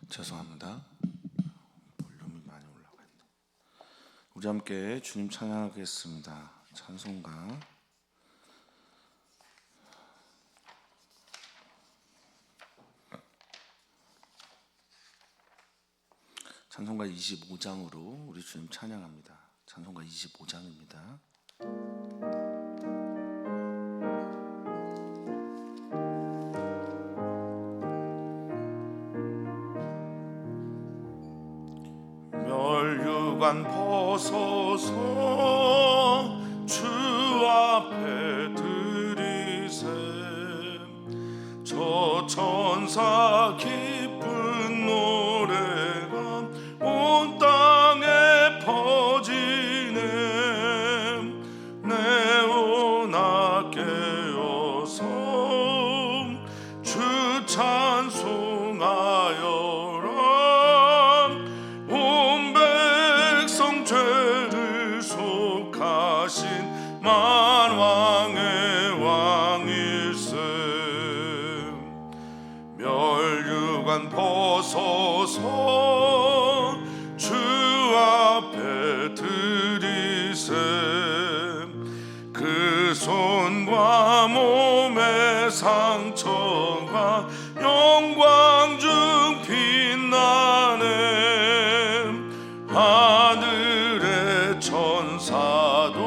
죄송합니다. 볼륨이 많이 올라가 있네. 우리 함께 주님 찬양하겠습니다. 찬송가 25장으로 우리 주님 찬양합니다. 찬송가 25장입니다. 멸류관 벗어서 주 앞에 들이세 저 천사 기쁜 노래가 온 땅에 퍼지네 내오나 깨어서 주 찬송하여라 온 백성 죄를 속하신 만왕의 왕일세 멸류관 벗어서 주 앞에 들이세 그 손과 몸의 상처가 영광 중 빛나네 하늘의 천사도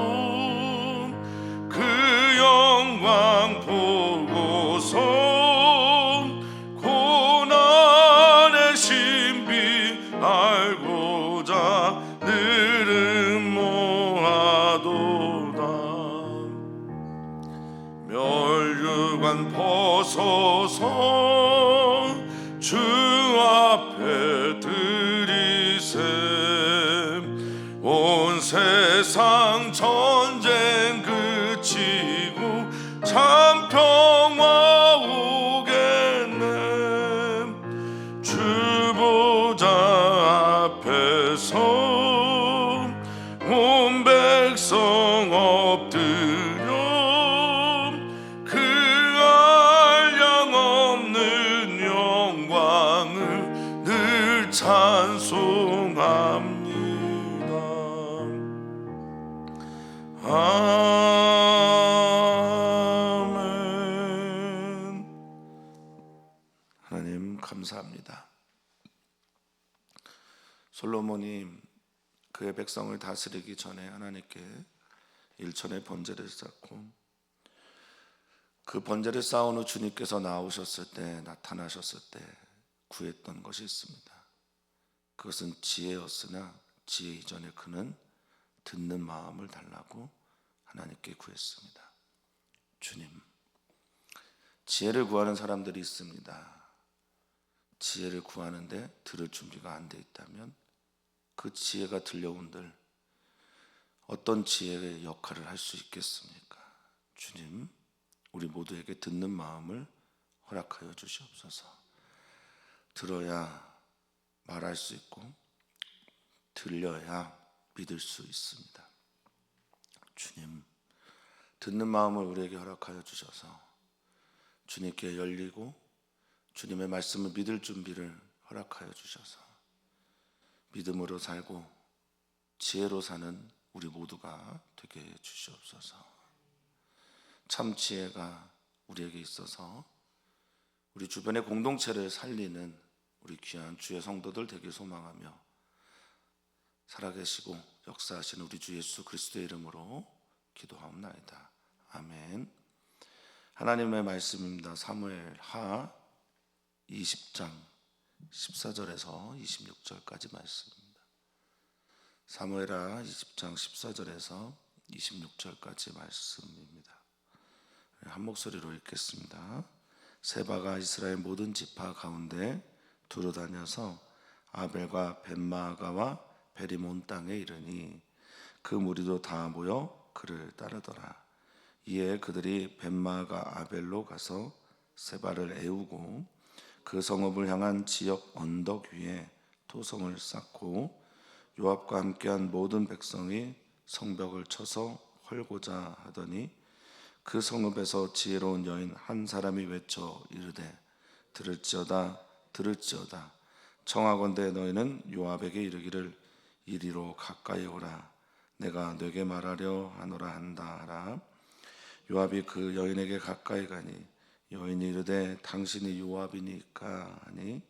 그 영광 보고서 고난의 신비 알고자 늘은 모아도다 멸류관 벗어서 주 앞에 들이세 온 세상 전쟁 그치고 참 평화 오겠네 주 보좌 앞에서 온 백성 엎드려 그 한량 없는 영광을 늘 찬송합니다. 아멘. 하나님 감사합니다. 솔로몬이 그의 백성을 다스리기 전에 하나님께 일천의 번제를 쌓고 그 번제를 쌓은 후 주님께서 나타나셨을 때 구했던 것이 있습니다. 그것은 지혜였으나 지혜 이전에 그는 듣는 마음을 달라고 하나님께 구했습니다. 주님, 지혜를 구하는 사람들이 있습니다. 지혜를 구하는데 들을 준비가 안 돼 있다면 그 지혜가 들려온들 어떤 지혜의 역할을 할 수 있겠습니까? 주님, 우리 모두에게 듣는 마음을 허락하여 주시옵소서. 들어야 말할 수 있고 들려야 믿을 수 있습니다. 주님, 듣는 마음을 우리에게 허락하여 주셔서 주님께 열리고 주님의 말씀을 믿을 준비를 허락하여 주셔서 믿음으로 살고 지혜로 사는 우리 모두가 되게 해 주시옵소서. 참 지혜가 우리에게 있어서 우리 주변의 공동체를 살리는 우리 귀한 주의 성도들 되길 소망하며 살아계시고 역사하시는 우리 주 예수 그리스도의 이름으로 기도하옵나이다. 아멘. 하나님의 말씀입니다. 사무엘하 20장 14절에서 26절까지 말씀입니다. 사무엘하 20장 14절에서 26절까지 말씀입니다. 한 목소리로 읽겠습니다. 세바가 이스라엘 모든 지파 가운데 두루 다녀서 아벨과 벳마아가와 베리몬 땅에 이르니 그 무리도 다 모여 그를 따르더라. 이에 그들이 벳마아가 아벨로 가서 세바를 애우고 그 성읍을 향한 지역 언덕 위에 토성을 쌓고 요압과 함께한 모든 백성이 성벽을 쳐서 헐고자 하더니 그 성읍에서 지혜로운 여인 한 사람이 외쳐 이르되 들을지어다 들을지어다 청하건대 너희는 요압에게 이르기를 이리로 가까이 오라. 내가 네게 말하려 하노라 한다 하라. 요압이 그 여인에게 가까이 가니 여인이 이르되 당신이 요압이니까 하니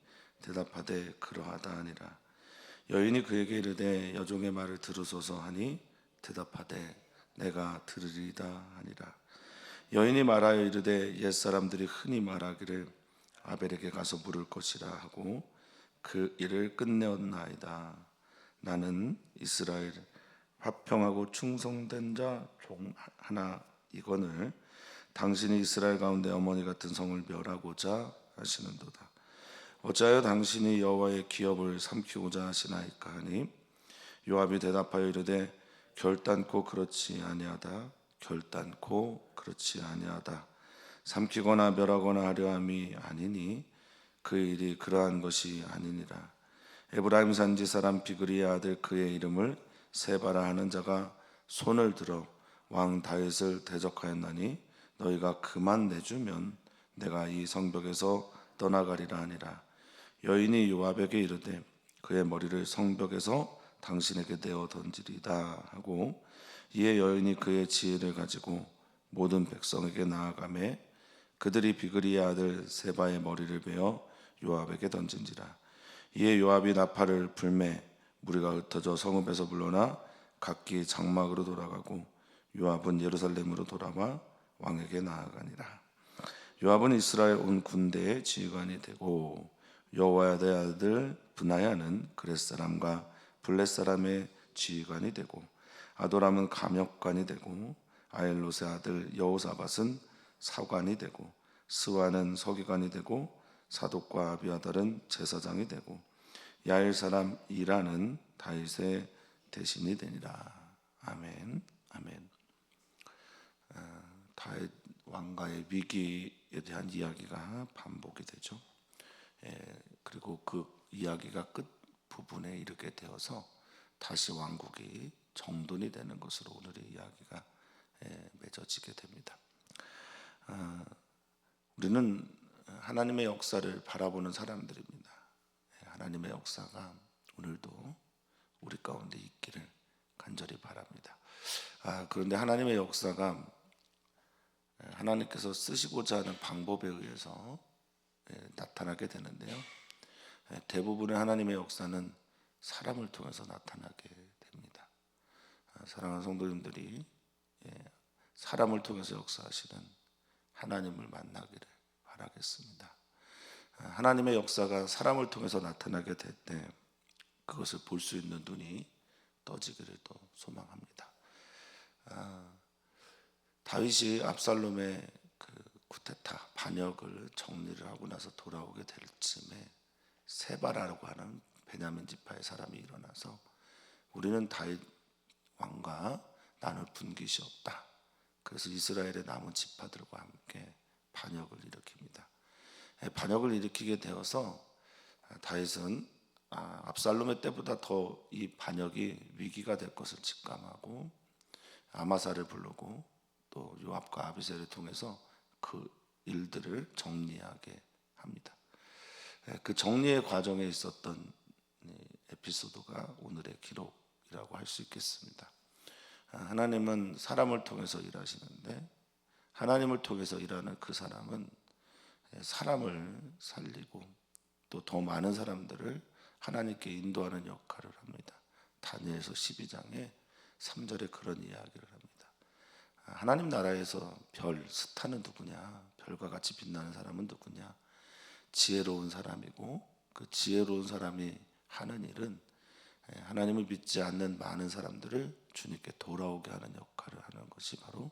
대답하되 그러하다 하니라. 여인이 그에게 이르되 여종의 말을 들으소서 하니 대답하되 내가 들으리다 하니라. 여인이 말하여 이르되 옛사람들이 흔히 말하기를 아벨에게 가서 물을 것이라 하고 그 일을 끝내었나이다. 나는 이스라엘 화평하고 충성된 자 종 하나 이건을 당신이 이스라엘 가운데 어머니 같은 성을 멸하고자 하시는도다. 어찌하여 당신이 여호와의 기업을 삼키고자 하시나이까 하니 요압이 대답하여 이르되 결단코 그렇지 아니하다. 결단코 그렇지 아니하다. 삼키거나 멸하거나 하려 함이 아니니 그 일이 그러한 것이 아니니라. 에브라임 산지 사람 비그리의 아들 그의 이름을 세바라 하는 자가 손을 들어 왕 다윗을 대적하였나니 너희가 그만 내주면 내가 이 성벽에서 떠나가리라 하니라. 여인이 요압에게 이르되 그의 머리를 성벽에서 당신에게 내어 던지리다 하고 이에 여인이 그의 지혜를 가지고 모든 백성에게 나아가매 그들이 비그리의 아들 세바의 머리를 베어 요압에게 던진지라. 이에 요압이 나팔을 불매 무리가 흩어져 성읍에서 물러나 각기 장막으로 돌아가고 요압은 예루살렘으로 돌아와 왕에게 나아가니라. 요압은 이스라엘 온 군대의 지휘관이 되고 여호야다의 아들 브나야는 그렛 사람과 블렛 사람의 지휘관이 되고 아도람은 감역관이 되고 아엘롯의 아들 여호사밧은 사관이 되고 스와는 서기관이 되고 사독과 아비아달은 제사장이 되고 야일 사람 이라는 다윗의 대신이 되니라. 아멘. 아멘. 다윗 왕가의 위기에 대한 이야기가 반복이 되죠. 그리고 그 이야기가 끝 부분에 이르게 되어서 다시 왕국이 정돈이 되는 것으로 오늘의 이야기가 맺어지게 됩니다. 우리는 하나님의 역사를 바라보는 사람들입니다. 하나님의 역사가 오늘도 우리 가운데 있기를 간절히 바랍니다. 그런데 하나님의 역사가 하나님께서 쓰시고자 하는 방법에 의해서 나타나게 되는데요. 대부분의 하나님의 역사는 사람을 통해서 나타나게 됩니다. 사랑하는 성도님들이 사람을 통해서 역사하시는 하나님을 만나기를 바라겠습니다. 하나님의 역사가 사람을 통해서 나타나게 될 때 그것을 볼 수 있는 눈이 떠지기를 또 소망합니다. 다윗이 압살롬의 그 쿠데타 반역을 정리를 하고 나서 돌아오게 될 즈음에 세바라고 하는 베냐민 지파의 사람이 일어나서 우리는 다윗 왕과 나눌 분깃이 없다. 그래서 이스라엘의 남은 지파들과 함께 반역을 일으킵니다. 반역을 일으키게 되어서 다윗은 압살롬의 때보다 더 이 반역이 위기가 될 것을 직감하고 아마사를 부르고 또 요압과 아비새를 통해서 그 일들을 정리하게 합니다. 그 정리의 과정에 있었던 에피소드가 오늘의 기록이라고 할 수 있겠습니다. 하나님은 사람을 통해서 일하시는데 하나님을 통해서 일하는 그 사람은 사람을 살리고 또 더 많은 사람들을 하나님께 인도하는 역할을 합니다. 다니엘서 12장에 3절에 그런 이야기를 합니다. 하나님 나라에서 별 스타는 누구냐? 별과 같이 빛나는 사람은 누구냐? 지혜로운 사람이고 그 지혜로운 사람이 하는 일은 하나님을 믿지 않는 많은 사람들을 주님께 돌아오게 하는 역할을 하는 것이 바로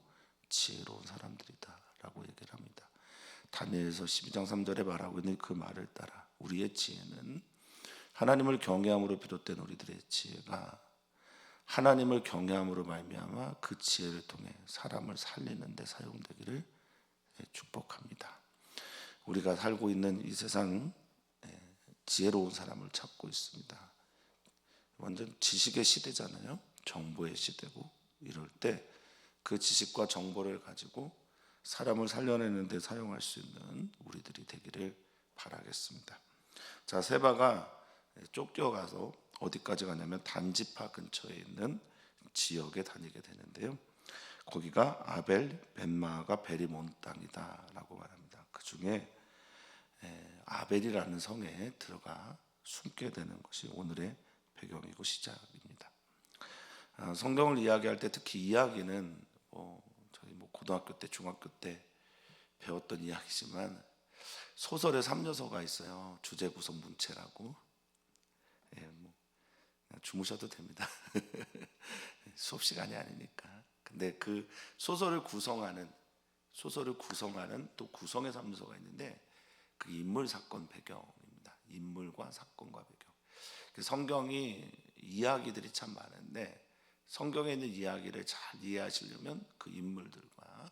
지혜로운 사람들이다 라고 얘기를 합니다. 다니엘서 12장 3절에 말하고 있는 그 말을 따라 우리의 지혜는 하나님을 경외함으로 비롯된 우리들의 지혜가 하나님을 경외함으로 말미암아 그 지혜를 통해 사람을 살리는 데 사용되기를 축복합니다. 우리가 살고 있는 이 세상 지혜로운 사람을 찾고 있습니다. 완전 지식의 시대잖아요. 정보의 시대고 이럴 때 그 지식과 정보를 가지고 사람을 살려내는 데 사용할 수 있는 우리들이 되기를 바라겠습니다. 자, 세바가 쫓겨가서 어디까지 가냐면 단지파 근처에 있는 지역에 다니게 되는데요. 거기가 아벨 벳마아가 베리몬 땅이다라고 말합니다. 그 중에 아벨이라는 성에 들어가 숨게 되는 것이 오늘의 배경이고 시작입니다. 성경을 이야기할 때 특히 이야기는 저희 고등학교 때 중학교 때 배웠던 이야기지만 소설의 3요소가 있어요. 주제 구성 문체라고. 주무셔도 됩니다. 수업 시간이 아니니까. 근데 그 소설을 구성하는 또 구성의 3요소가 있는데 그 인물 사건 배경입니다. 인물과 사건과 배경. 성경이 이야기들이 참 많은데 성경에 있는 이야기를 잘 이해하시려면 그 인물들과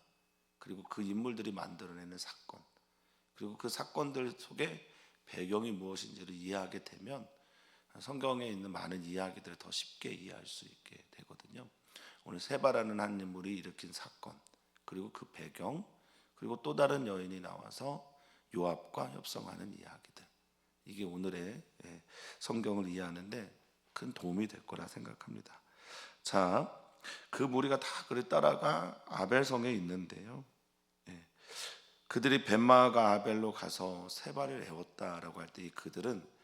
그리고 그 인물들이 만들어내는 사건 그리고 그 사건들 속에 배경이 무엇인지를 이해하게 되면 성경에 있는 많은 이야기들을 더 쉽게 이해할 수 있게 되거든요. 오늘 세바라는 한 인물이 일으킨 사건 그리고 그 배경 그리고 또 다른 여인이 나와서 요압과 협상하는 이야기들 이게 오늘의 성경을 이해하는데 큰 도움이 될 거라 생각합니다. 자, 그 무리가 다 그를 따라가 아벨성에 있는데요. 그들이 벳마아가 아벨로 가서 세바를 애웠다라고 할 때 그들은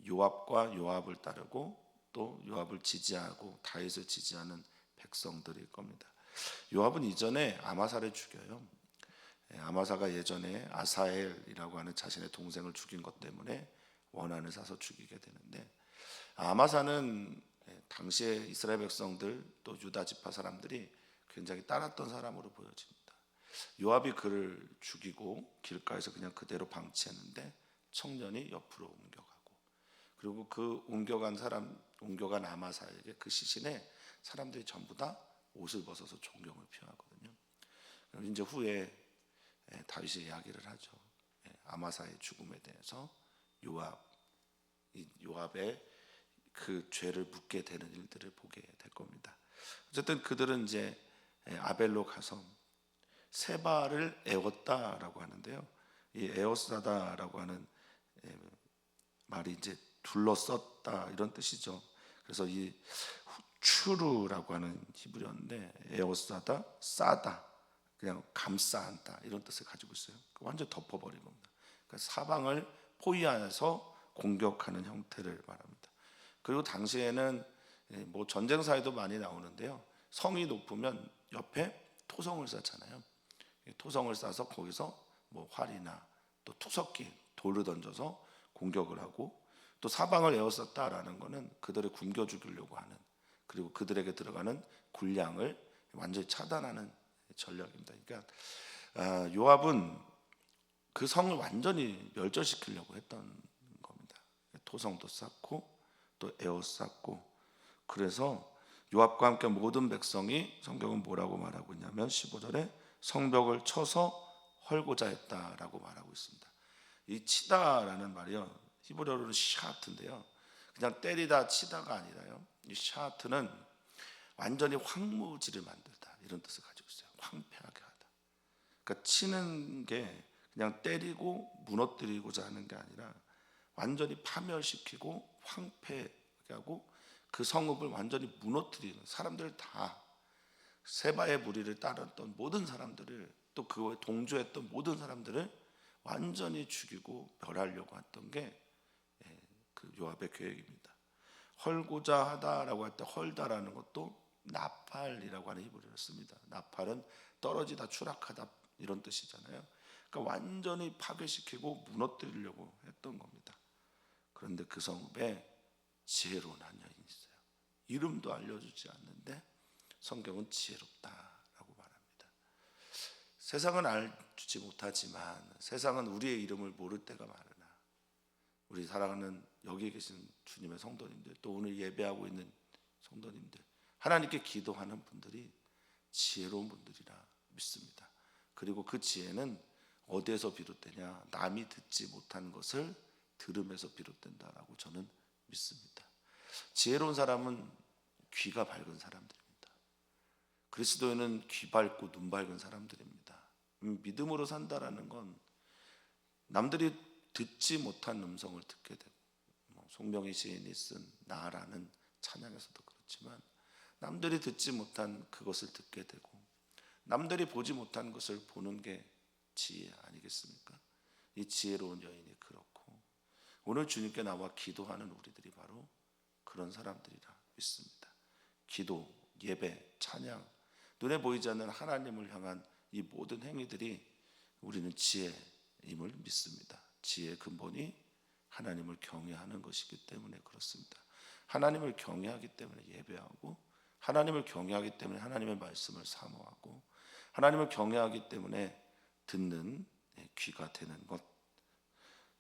요압과 요압을 따르고 또 요압을 지지하고 다윗을 지지하는 백성들일 겁니다. 요압은 이전에 아마사를 죽여요. 아마사가 예전에 아사엘이라고 하는 자신의 동생을 죽인 것 때문에 원한을 사서 죽이게 되는데 아마사는 당시에 이스라엘 백성들 또 유다 지파 사람들이 굉장히 따랐던 사람으로 보여집니다. 요압이 그를 죽이고 길가에서 그냥 그대로 방치했는데 청년이 옆으로 옮겨가고 그리고 그 옮겨간 아마사에게 그 시신에 사람들이 전부 다 옷을 벗어서 존경을 표하거든요. 그럼 이제 후에 다윗이 이야기를 하죠. 아마사의 죽음에 대해서 요압의 그 죄를 묻게 되는 일들을 보게 될 겁니다. 어쨌든 그들은 이제 아벨로 가서 세바를 애웠다라고 하는데요. 이 에워싸다라고 하는 말이 이제 둘러썼다 이런 뜻이죠. 그래서 이 추르라고 하는 히브리어인데 에워싸다, 싸다, 그냥 감싸한다 이런 뜻을 가지고 있어요. 완전 덮어버린 겁니다. 그러니까 사방을 포위하여서 공격하는 형태를 말합니다. 그리고 당시에는 전쟁사에도 많이 나오는데요. 성이 높으면 옆에 토성을 쌓잖아요. 토성을 쌓아서 거기서 활이나 또 투석기 돌을 던져서 공격을 하고 또 사방을 에워쌌다라는 것은 그들을 굶겨 죽이려고 하는 그리고 그들에게 들어가는 군량을 완전히 차단하는 전략입니다. 그러니까 요압은 그 성을 완전히 멸절시키려고 했던 겁니다. 토성도 쌓고 또 에워쌌고 그래서 요압과 함께 모든 백성이 성경은 뭐라고 말하고 있냐면 15절에 성벽을 쳐서 헐고자 했다라고 말하고 있습니다. 이 치다라는 말이요 히브리어로는 샤트인데요 그냥 때리다 치다가 아니라요 이 샤트는 완전히 황무지를 만들다 이런 뜻을 가지고 있어요. 황폐하게 하다. 그러니까 치는 게 그냥 때리고 무너뜨리고자 하는 게 아니라 완전히 파멸시키고 황폐하게 하고 그 성읍을 완전히 무너뜨리는 사람들 다 세바의 무리를 따랐던 모든 사람들을 또 그와 동조했던 모든 사람들을 완전히 죽이고 멸하려고 했던 게 그 요압의 계획입니다. 헐고자 하다라고 할 때 헐다라는 것도 나팔이라고 하는 히브리어를 씁니다. 나팔은 떨어지다 추락하다 이런 뜻이잖아요. 그러니까 완전히 파괴시키고 무너뜨리려고 했던 겁니다. 그런데 그 성읍에 지혜로운 한 여인이 있어요. 이름도 알려주지 않는데 성경은 지혜롭다라고 말합니다. 세상은 알지 못하지만 세상은 우리의 이름을 모를 때가 많으나 우리 사랑하는 여기 계신 주님의 성도님들 또 오늘 예배하고 있는 성도님들 하나님께 기도하는 분들이 지혜로운 분들이라 믿습니다. 그리고 그 지혜는 어디에서 비롯되냐 남이 듣지 못한 것을 들음에서 비롯된다라고 저는 믿습니다. 지혜로운 사람은 귀가 밝은 사람들입니다. 그리스도인은 귀 밝고 눈 밝은 사람들입니다. 믿음으로 산다라는 건 남들이 듣지 못한 음성을 듣게 되고 송명희 시인이 쓴 나라는 찬양에서도 그렇지만 남들이 듣지 못한 그것을 듣게 되고 남들이 보지 못한 것을 보는 게 지혜 아니겠습니까? 이 지혜로운 여인이 그렇고 오늘 주님께 나와 기도하는 우리들이 바로 그런 사람들이라 믿습니다. 기도, 예배, 찬양, 눈에 보이지 않는 하나님을 향한 이 모든 행위들이 우리는 지혜임을 믿습니다. 지혜의 근본이 하나님을 경외하는 것이기 때문에 그렇습니다. 하나님을 경외하기 때문에 예배하고 하나님을 경외하기 때문에 하나님의 말씀을 사모하고 하나님을 경외하기 때문에 듣는 귀가 되는 것.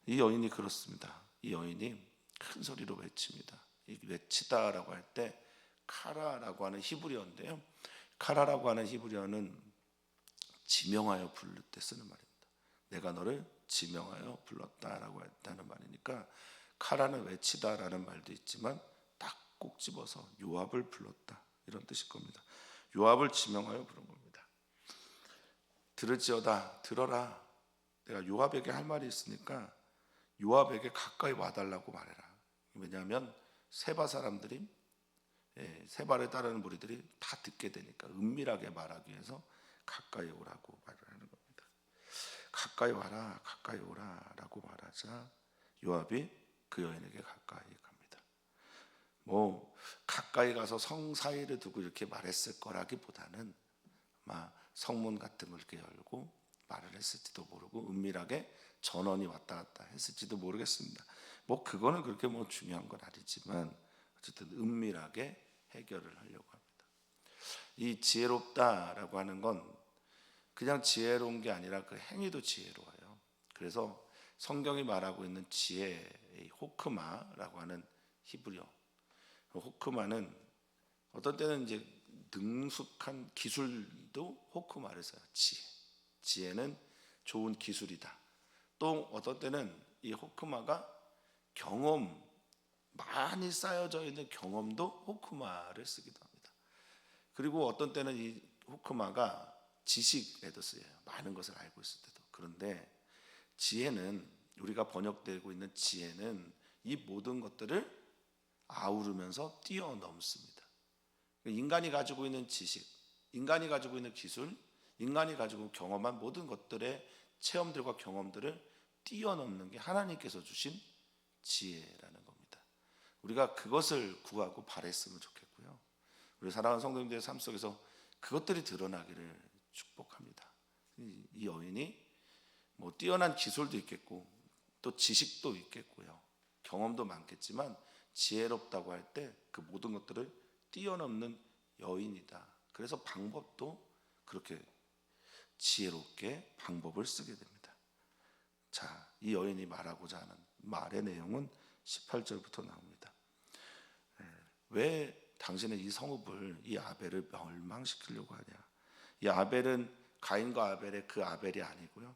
이 여인이 그렇습니다. 이 여인이 큰 소리로 외칩니다. 이 외치다라고 할 때 카라라고 하는 히브리어인데요. 카라라고 하는 히브리어는 지명하여 부를 때 쓰는 말입니다. 내가 너를 지명하여 불렀다라고 했다는 말이니까 카라는 외치다라는 말도 있지만 딱 꼭 집어서 요압을 불렀다 이런 뜻일 겁니다. 요압을 지명하여 부른 겁니다. 들을지어다 들어라. 내가 요압에게 할 말이 있으니까 요압에게 가까이 와달라고 말해라. 왜냐하면 세바 사람들이 세바를 따르는 무리들이 다 듣게 되니까 은밀하게 말하기 위해서 가까이 오라고 말을 하는 겁니다. 가까이 와라 가까이 오라라고 말하자 요압이 그 여인에게 가까이 갑니다. 뭐 가까이 가서 성 사이를 두고 이렇게 말했을 거라기보다는 아마 성문 같은 걸 이렇게 열고 말을 했을지도 모르고 은밀하게 전원이 왔다 갔다 했을지도 모르겠습니다. 뭐 그거는 그렇게 뭐 중요한 건 아니지만 어쨌든 은밀하게 해결을 하려고 합니다. 이 지혜롭다라고 하는 건 그냥 지혜로운 게 아니라 그 행위도 지혜로워요. 그래서 성경이 말하고 있는 지혜의 호크마라고 하는 히브리어, 호크마는 어떤 때는 이제 능숙한 기술도 호크마를 써요. 지혜는 좋은 기술이다. 또 어떤 때는 이 호크마가 경험, 많이 쌓여져 있는 경험도 호크마를 쓰기도 합니다. 그리고 어떤 때는 이 호크마가 지식에도 쓰여요. 많은 것을 알고 있을 때도. 그런데 지혜는 우리가 번역되고 있는 지혜는 이 모든 것들을 아우르면서 뛰어넘습니다. 인간이 가지고 있는 지식, 인간이 가지고 있는 기술, 인간이 가지고 경험한 모든 것들의 체험들과 경험들을 뛰어넘는 게 하나님께서 주신 지혜라는 겁니다. 우리가 그것을 구하고 바랬으면 좋겠고요. 우리 사랑하는 성도님들의 삶 속에서 그것들이 드러나기를 축복합니다. 이 여인이 뭐 뛰어난 기술도 있겠고 또 지식도 있겠고요. 경험도 많겠지만 지혜롭다고 할 때 그 모든 것들을 뛰어넘는 여인이다. 그래서 방법도 그렇게 지혜롭게 방법을 쓰게 됩니다. 자, 이 여인이 말하고자 하는 말의 내용은 18절부터 나옵니다. 왜 당신은 이 성읍을, 이 아벨을 멸망시키려고 하냐? 이 아벨은 가인과 아벨의 그 아벨이 아니고요.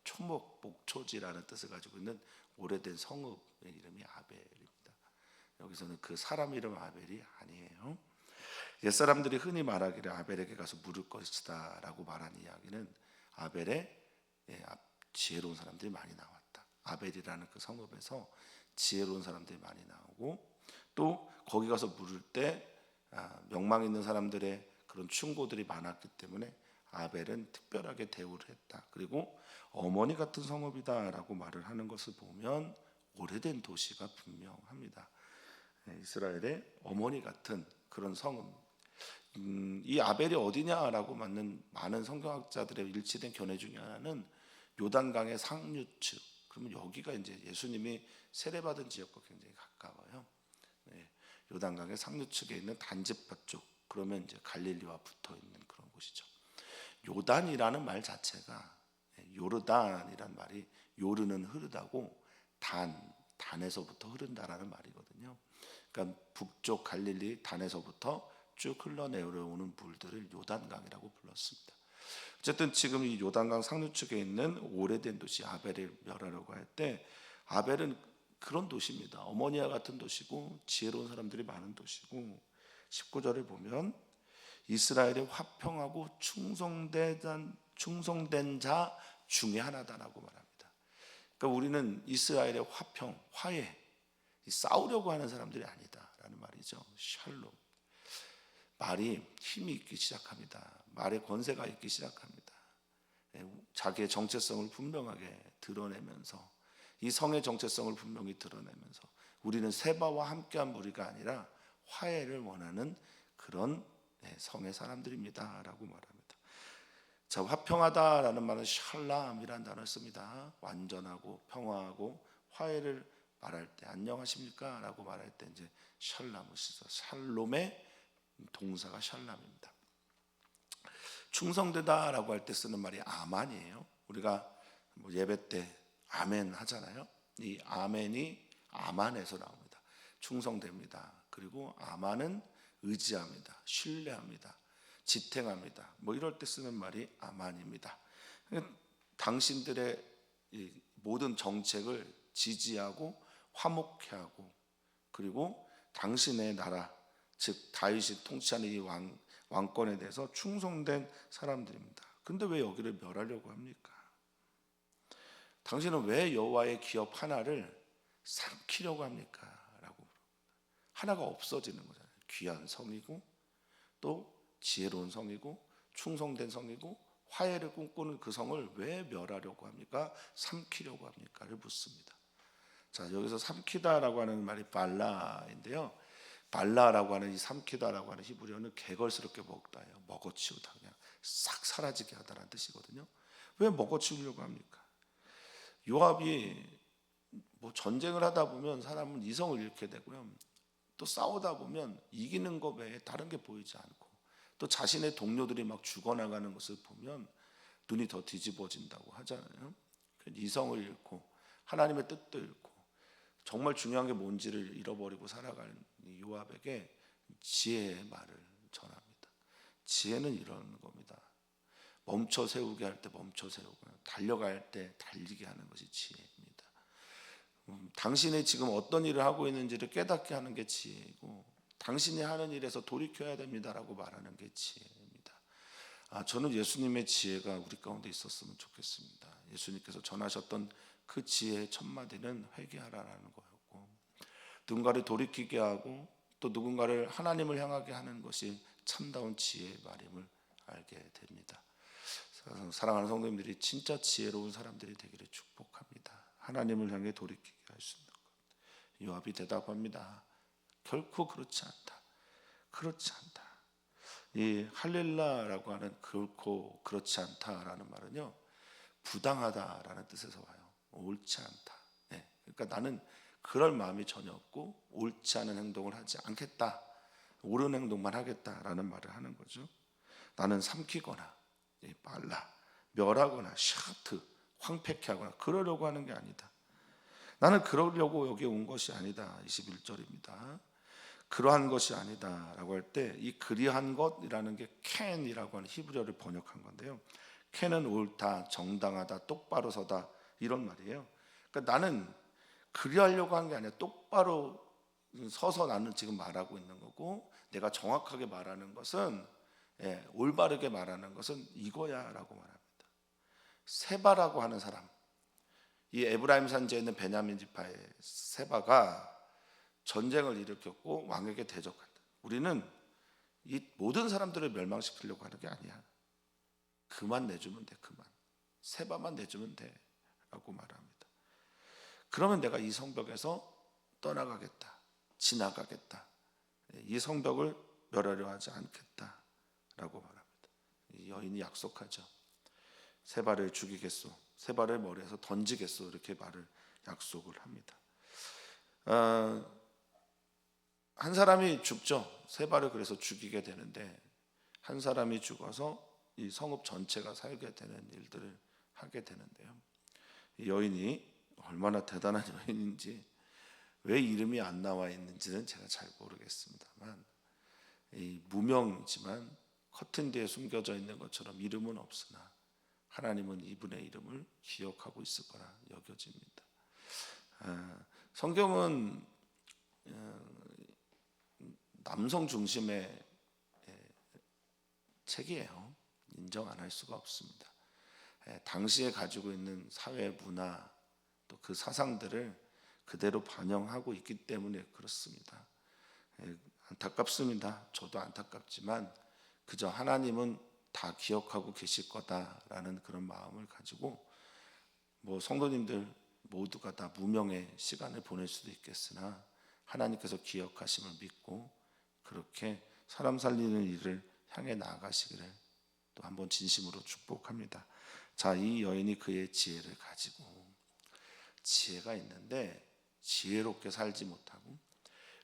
초목, 목초지라는 뜻을 가지고 있는 오래된 성읍의 이름이 아벨입니다. 여기서는 그 사람 이름 아벨이 아니에요. 옛사람들이 흔히 말하기를 아벨에게 가서 물을 것이다 라고 말한 이야기는 아벨의 지혜로운 사람들이 많이 나왔다. 아벨이라는 그 성읍에서 지혜로운 사람들이 많이 나오고 또 거기 가서 물을 때 명망 있는 사람들의 그런 충고들이 많았기 때문에 아벨은 특별하게 대우를 했다. 그리고 어머니 같은 성읍이다라고 말을 하는 것을 보면 오래된 도시가 분명합니다. 이스라엘의 어머니 같은 그런 성읍. 이 아벨이 어디냐라고 묻는 많은 성경학자들의 일치된 견해 중에 하나는 요단강의 상류측. 그러면 여기가 이제 예수님이 세례받은 지역과 굉장히 가까워요. 요단강의 상류측에 있는 단지파 쪽. 그러면 이제 갈릴리와 붙어 있는 그런 곳이죠. 요단이라는 말 자체가 요르단이란 말이 요르는 흐르다고 단에서부터 흐른다라는 말이거든요. 그러니까 북쪽 갈릴리 단에서부터 쭉 흘러내려오는 물들을 요단강이라고 불렀습니다. 어쨌든 지금 이 요단강 상류측에 있는 오래된 도시 아벨을 멸하려고 할 때 아벨은 그런 도시입니다. 어머니와 같은 도시고 지혜로운 사람들이 많은 도시고 19절을 보면 이스라엘의 화평하고 충성된 자 중에 하나다라고 말합니다. 그러니까 우리는 이스라엘의 화평, 화해, 싸우려고 하는 사람들이 아니다라는 말이죠. 샬롬. 말이 힘이 있기 시작합니다. 말에 권세가 있기 시작합니다. 자기의 정체성을 분명하게 드러내면서, 이 성의 정체성을 분명히 드러내면서, 우리는 세바와 함께한 무리가 아니라 화해를 원하는 그런 성의 사람들입니다 라고 말합니다. 자, 화평하다라는 말은 샬람이라는 단어를 씁니다. 완전하고 평화하고 화해를 말할 때, 안녕하십니까 라고 말할 때 이제 샬람을 쓰죠. 샬롬의 동사가 샬람입니다. 충성되다라고 할 때 쓰는 말이 아만이에요. 우리가 예배 때 아멘 하잖아요. 이 아멘이 아만에서 나옵니다. 충성됩니다. 그리고 아만은 의지합니다. 신뢰합니다. 지탱합니다. 이럴 때 쓰는 말이 아만입니다. 당신들의 모든 정책을 지지하고 화목케 하고, 그리고 당신의 나라, 즉 다윗이 통치하는 이 왕권에 대해서 충성된 사람들입니다. 근데 왜 여기를 멸하려고 합니까? 당신은 왜 여호와의 기업 하나를 삼키려고 합니까? 라고. 하나가 없어지는 거잖아요. 귀한 성이고, 또 지혜로운 성이고, 충성된 성이고, 화해를 꿈꾸는 그 성을 왜 멸하려고 합니까? 삼키려고 합니까?를 묻습니다. 자, 여기서 삼키다라고 하는 말이 발라인데요. 발라라고 하는 이 삼키다라고 하는 히브리어는 개걸스럽게 먹다예요. 먹어치우다, 그냥 싹 사라지게 하다라는 뜻이거든요. 왜 먹어치우려고 합니까? 요압이 전쟁을 하다 보면 사람은 이성을 잃게 되고요. 또 싸우다 보면 이기는 것 외에 다른 게 보이지 않고, 또 자신의 동료들이 막 죽어나가는 것을 보면 눈이 더 뒤집어진다고 하잖아요. 이성을 잃고 하나님의 뜻도 잃고 정말 중요한 게 뭔지를 잃어버리고 살아가는 요압에게 지혜의 말을 전합니다. 지혜는 이런 겁니다. 멈춰 세우게 할 때 멈춰 세우고, 달려갈 때 달리게 하는 것이 지혜입니다. 당신이 지금 어떤 일을 하고 있는지를 깨닫게 하는 게 지혜이고, 당신이 하는 일에서 돌이켜야 됩니다라고 말하는 게 지혜입니다. 저는 예수님의 지혜가 우리 가운데 있었으면 좋겠습니다. 예수님께서 전하셨던 그 지혜의 첫 마디는 회개하라라는 거였고, 누군가를 돌이키게 하고 또 누군가를 하나님을 향하게 하는 것이 참다운 지혜의 말임을 알게 됩니다. 사랑하는 성도님들이 진짜 지혜로운 사람들이 되기를 축복합니다. 하나님을 향해 돌이키게 할 수 있는 것. 요압이 대답합니다. 결코 그렇지 않다. 그렇지 않다. 이 할렐라라고 하는 결코 그렇지 않다라는 말은요, 부당하다라는 뜻에서 와요. 옳지 않다. 그러니까 나는 그럴 마음이 전혀 없고 옳지 않은 행동을 하지 않겠다. 옳은 행동만 하겠다라는 말을 하는 거죠. 나는 삼키거나 말라, 멸하거나 샤트, 황폐케 하거나 그러려고 하는 게 아니다. 나는 그러려고 여기 온 것이 아니다. 21절입니다. 그러한 것이 아니다 라고 할 때, 이 그리한 것이라는 게 캔이라고 하는 히브리어를 번역한 건데요. 캔은 옳다, 정당하다, 똑바로 서다, 이런 말이에요. 그러니까 나는 그리하려고 한 게 아니라 똑바로 서서 나는 지금 말하고 있는 거고, 내가 정확하게 말하는 것은, 올바르게 말하는 것은 이거야 라고 말합니다. 세바라고 하는 사람, 이 에브라임 산지에 있는 베냐민 지파의 세바가 전쟁을 일으켰고 왕에게 대적한다. 우리는 이 모든 사람들을 멸망시키려고 하는 게 아니야. 그만 내주면 돼. 그만. 세바만 내주면 돼 라고 말합니다. 그러면 내가 이 성벽에서 떠나가겠다, 지나가겠다, 이 성벽을 멸하려 하지 않겠다 라고 말합니다. 이 여인이 약속하죠. 세바를 죽이겠소, 세바를 머리에서 던지겠소, 이렇게 말을 약속을 합니다. 한 사람이 죽죠. 세바를 그래서 죽이게 되는데, 한 사람이 죽어서 이 성읍 전체가 살게 되는 일들을 하게 되는데요. 이 여인이 얼마나 대단한 여인인지, 왜 이름이 안 나와 있는지는 제가 잘 모르겠습니다만, 이 무명이지만 커튼 뒤에 숨겨져 있는 것처럼 이름은 없으나 하나님은 이분의 이름을 기억하고 있을 거라 여겨집니다. 성경은 남성 중심의 책이에요. 인정 안 할 수가 없습니다. 당시에 가지고 있는 사회 문화, 또 그 사상들을 그대로 반영하고 있기 때문에 그렇습니다. 안타깝습니다. 저도 안타깝지만 그저 하나님은 다 기억하고 계실 거다라는 그런 마음을 가지고 성도님들 모두가 다 무명의 시간을 보낼 수도 있겠으나 하나님께서 기억하심을 믿고 그렇게 사람 살리는 일을 향해 나아가시기를 또 한번 진심으로 축복합니다. 자, 이 여인이 그의 지혜를 가지고 지혜가 있는데 지혜롭게 살지 못하고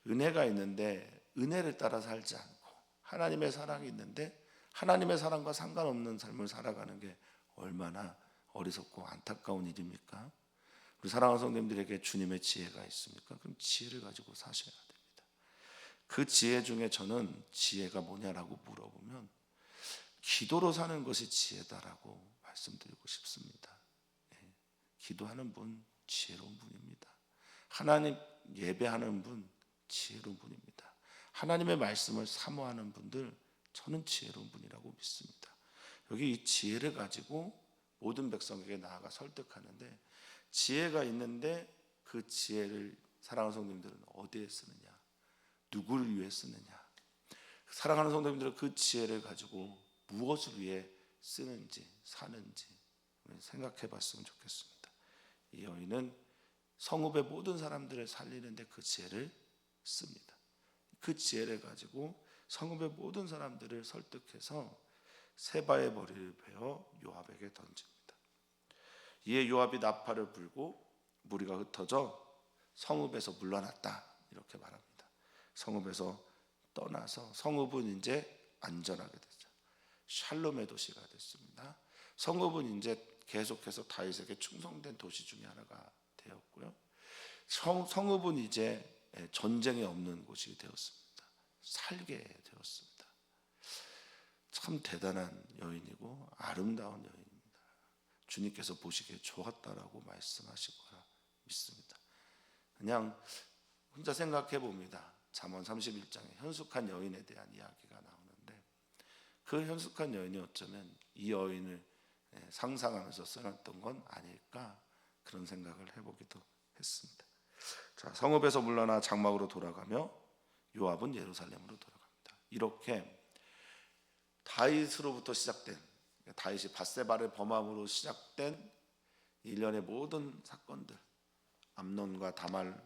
은혜가 있는데 은혜를 따라 살지 않고 하나님의 사랑이 있는데 하나님의 사랑과 상관없는 삶을 살아가는 게 얼마나 어리석고 안타까운 일입니까? 우리 사랑하는 성도님들에게 주님의 지혜가 있습니까? 그럼 지혜를 가지고 사셔야 됩니다. 그 지혜 중에 저는 지혜가 뭐냐라고 물어보면 기도로 사는 것이 지혜다라고 말씀드리고 싶습니다. 기도하는 분 지혜로운 분입니다. 하나님 예배하는 분 지혜로운 분입니다. 하나님의 말씀을 사모하는 분들 저는 지혜로운 분이라고 믿습니다. 여기 이 지혜를 가지고 모든 백성에게 나아가 설득하는데 지혜가 있는데 그 지혜를 사랑하는 성도님들은 어디에 쓰느냐, 누구를 위해 쓰느냐, 사랑하는 성도님들은 그 지혜를 가지고 무엇을 위해 쓰는지 사는지 생각해 봤으면 좋겠습니다. 이 여인은 성읍의 모든 사람들을 살리는데 그 지혜를 씁니다. 그 지혜를 가지고 성읍의 모든 사람들을 설득해서 세바의 머리를 베어 요압에게 던집니다. 이에 요압이 나팔을 불고 무리가 흩어져 성읍에서 물러났다 이렇게 말합니다. 성읍에서 떠나서 성읍은 이제 안전하게 됐죠. 샬롬의 도시가 됐습니다. 성읍은 이제 계속해서 다윗에게 충성된 도시 중에 하나가 되었고요. 성읍은 이제 전쟁이 없는 곳이 되었습니다. 살게 되었습니다. 참 대단한 여인이고 아름다운 여인입니다. 주님께서 보시기에 좋았다라고 말씀하실 거라 믿습니다. 그냥 혼자 생각해 봅니다. 잠언 31장에 현숙한 여인에 대한 이야기가 나오는데 그 현숙한 여인이 어쩌면 이 여인을 상상하면서 써놨던 건 아닐까 그런 생각을 해보기도 했습니다. 자, 성읍에서 물러나 장막으로 돌아가며 요압은 예루살렘으로 돌아갑니다. 이렇게 다윗으로부터 시작된 다윗이 밧세바를 범함으로 시작된 일련의 모든 사건들, 암논과 다말,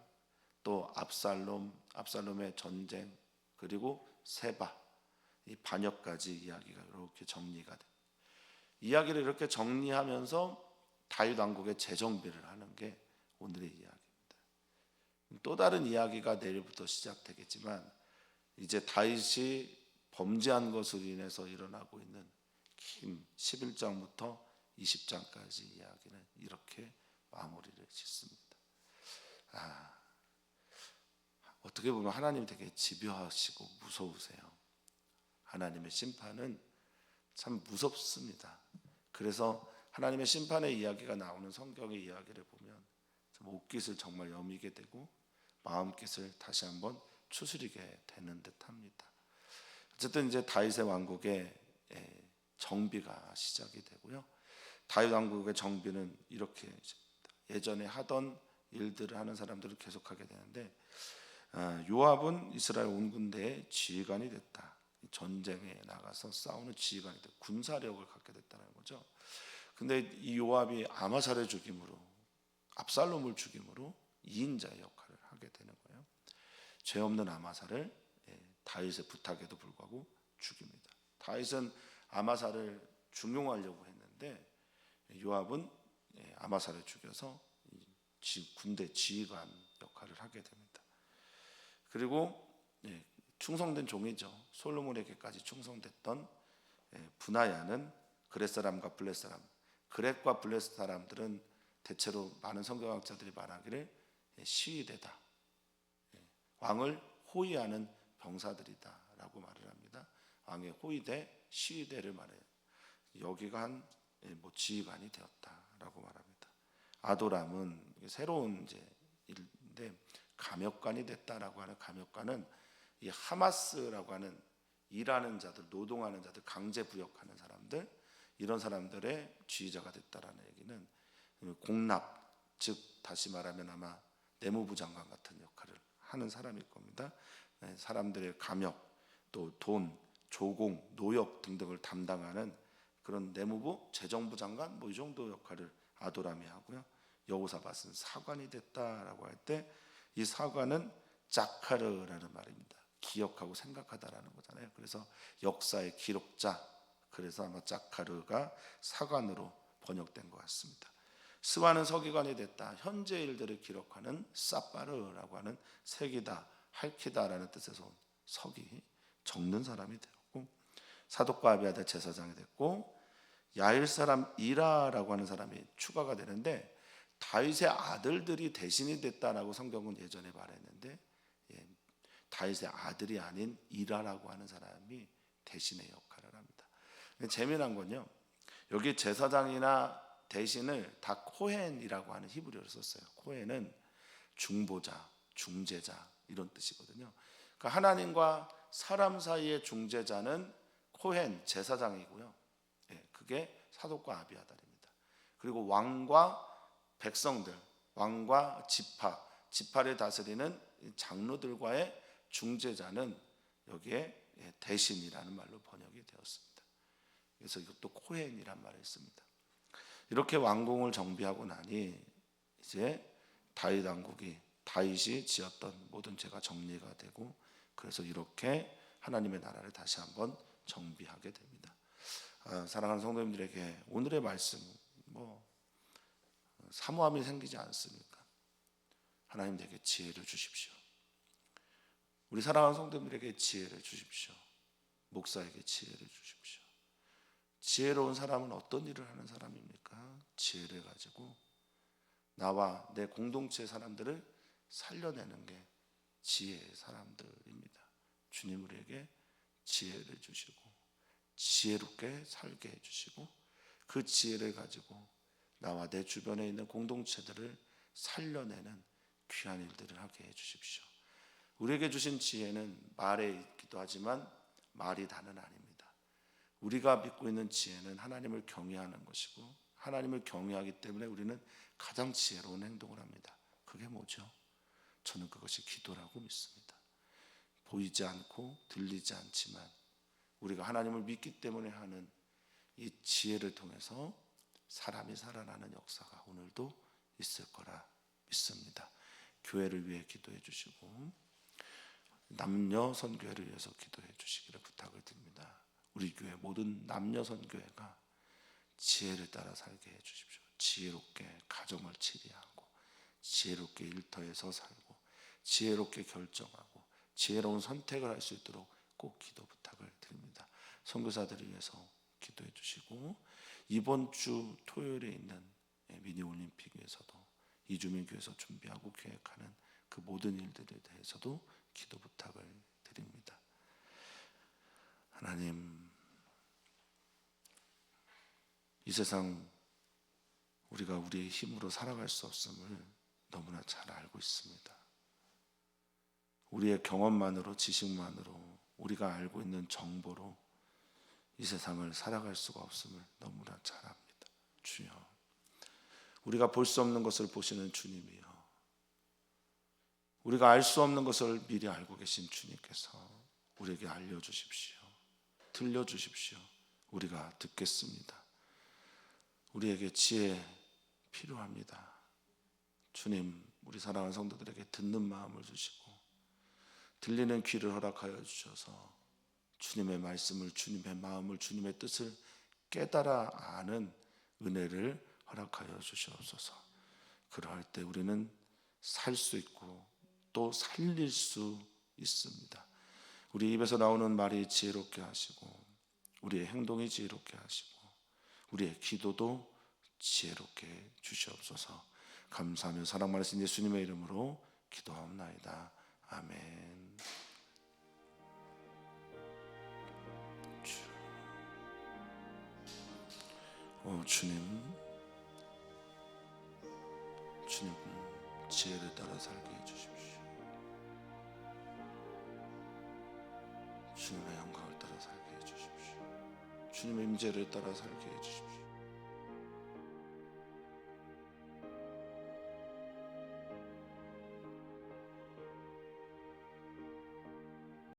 또 압살롬의 전쟁, 그리고 세바, 이 반역까지 이야기가 이렇게 정리가 됩니다. 이야기를 이렇게 정리하면서 다윗 왕국의 재정비를 하는 게 오늘의 이야기입니다. 또 다른 이야기가 내일부터 시작되겠지만 이제 다윗이 범죄한 것으로 인해서 일어나고 있는 긴 11장부터 20장까지 이야기는 이렇게 마무리를 짓습니다. 어떻게 보면 하나님이 되게 집요하시고 무서우세요. 하나님의 심판은 참 무섭습니다. 그래서 하나님의 심판의 이야기가 나오는 성경의 이야기를 보면 참 옷깃을 정말 여미게 되고 마음깃을 다시 한번 추스리게 되는 듯합니다. 어쨌든 이제 다윗의 왕국의 정비가 시작이 되고요. 다윗 왕국의 정비는 이렇게 예전에 하던 일들을 하는 사람들을 계속하게 되는데 요압은 이스라엘 온 군대의 지휘관이 됐다. 전쟁에 나가서 싸우는 지휘관이 됐다. 군사력을 갖게 됐다는 거죠. 근데 이 요압이 아마사를 죽임으로 압살롬을 죽임으로 2인자의 역할을 하게 되는 거예요. 죄 없는 아마사를 다윗의 부탁에도 불구하고 죽입니다. 다윗은 아마사를 중용하려고 했는데 요압은 아마사를 죽여서 군대 지휘관 역할을 하게 됩니다. 그리고 충성된 종이죠. 솔로몬에게까지 충성됐던 분하야는 그렛 사람과 블렛 사람, 그렛과 블렛 사람들은 대체로 많은 성경학자들이 말하기를 시위대다, 왕을 호위하는 병사들이다라고 말을 합니다. 왕의 호위대, 시위대를 말해요. 여기가 한 지휘관이 되었다라고 말합니다. 아도람은 새로운 이제 일인데 감역관이 됐다라고 하는 감역관은 이 하마스라고 하는 일하는 자들, 노동하는 자들, 강제 부역하는 사람들, 이런 사람들의 지휘자가 됐다라는 얘기는 공납, 즉 다시 말하면 아마 내무부 장관 같은 역할을 하는 사람일 겁니다. 사람들의 감역, 또 돈, 조공, 노역 등등을 담당하는 그런 내무부, 재정부 장관 이 정도 역할을 아도람이 하고요. 여호사밧은 사관이 됐다라고 할 때 이 사관은 자카르라는 말입니다. 기억하고 생각하다라는 거잖아요. 그래서 역사의 기록자, 그래서 아마 자카르가 사관으로 번역된 것 같습니다. 스와는 서기관이 됐다. 현재 일들을 기록하는 사파르라고 하는 세기다, 할키다라는 뜻에서 온 서기, 적는 사람이 되었고, 사독과 아비아달 제사장이 됐고, 야일 사람 이라라고 하는 사람이 추가가 되는데, 다윗의 아들들이 대신이 됐다라고 성경은 예전에 말했는데, 다윗의 아들이 아닌 이라라고 하는 사람이 대신의 역할을 합니다. 재미난 건요, 여기 제사장이나 대신을 다 코헨이라고 하는 히브리어를 썼어요. 코헨은 중보자, 중재자 이런 뜻이거든요. 그러니까 하나님과 사람 사이의 중재자는 코헨 제사장이고요. 그게 사독과 아비아달입니다. 그리고 왕과 백성들, 왕과 지파를 다스리는 장로들과의 중재자는 여기에 대신이라는 말로 번역이 되었습니다. 그래서 이것도 코헨이란 말을 씁니다. 이렇게 왕궁을 정비하고 나니 이제 다윗 왕국이 다윗이 지었던 모든 죄가 정리가 되고, 그래서 이렇게 하나님의 나라를 다시 한번 정비하게 됩니다. 사랑하는 성도님들에게 오늘의 말씀 사모함이 생기지 않습니까? 하나님에게 지혜를 주십시오. 우리 사랑하는 성도님들에게 지혜를 주십시오. 목사에게 지혜를 주십시오. 지혜로운 사람은 어떤 일을 하는 사람입니까? 지혜를 가지고 나와 내 공동체 사람들을 살려내는 게 지혜의 사람들입니다. 주님 우리에게 지혜를 주시고 지혜롭게 살게 해주시고, 그 지혜를 가지고 나와 내 주변에 있는 공동체들을 살려내는 귀한 일들을 하게 해주십시오. 우리에게 주신 지혜는 말에 있기도 하지만 말이 다는 아닙니다. 우리가 믿고 있는 지혜는 하나님을 경외하는 것이고, 하나님을 경외하기 때문에 우리는 가장 지혜로운 행동을 합니다. 그게 뭐죠? 저는 그것이 기도라고 믿습니다. 보이지 않고 들리지 않지만 우리가 하나님을 믿기 때문에 하는 이 지혜를 통해서 사람이 살아나는 역사가 오늘도 있을 거라 믿습니다. 교회를 위해 기도해 주시고 남녀 선교회를 위해서 기도해 주시기를 부탁을 드립니다. 우리 교회 모든 남녀 선교회가 지혜를 따라 살게 해 주십시오. 지혜롭게 가정을 치리하고, 지혜롭게 일터에서 살고, 지혜롭게 결정하고, 지혜로운 선택을 할 수 있도록 꼭 기도 부탁을 드립니다. 선교사들을 위해서 기도해 주시고, 이번 주 토요일에 있는 미니 올림픽에서도 이주민교회에서 준비하고 계획하는 그 모든 일들에 대해서도 기도 부탁을 드립니다. 하나님, 이 세상 우리가 우리의 힘으로 살아갈 수 없음을 너무나 잘 알고 있습니다. 우리의 경험만으로, 지식만으로, 우리가 알고 있는 정보로 이 세상을 살아갈 수가 없음을 너무나 잘 압니다. 주여, 우리가 볼 수 없는 것을 보시는 주님이여, 우리가 알 수 없는 것을 미리 알고 계신 주님께서 우리에게 알려주십시오. 들려주십시오. 우리가 듣겠습니다. 우리에게 지혜 필요합니다. 주님, 우리 사랑하는 성도들에게 듣는 마음을 주시고 들리는 귀를 허락하여 주셔서 주님의 말씀을, 주님의 마음을, 주님의 뜻을 깨달아 아는 은혜를 허락하여 주시옵소서. 그러할 때 우리는 살 수 있고 또 살릴 수 있습니다. 우리 입에서 나오는 말이 지혜롭게 하시고, 우리의 행동이 지혜롭게 하시고, 우리의 기도도 지혜롭게 주시옵소서. 감사하며 사랑 많으신 예수님의 이름으로 기도하옵나이다. 아멘. 주님 지혜를 따라 살게 해주십시오. 주님의 영광을 따라 살게 해주십시오. 주님의 임재를 따라 살게 해주십시오.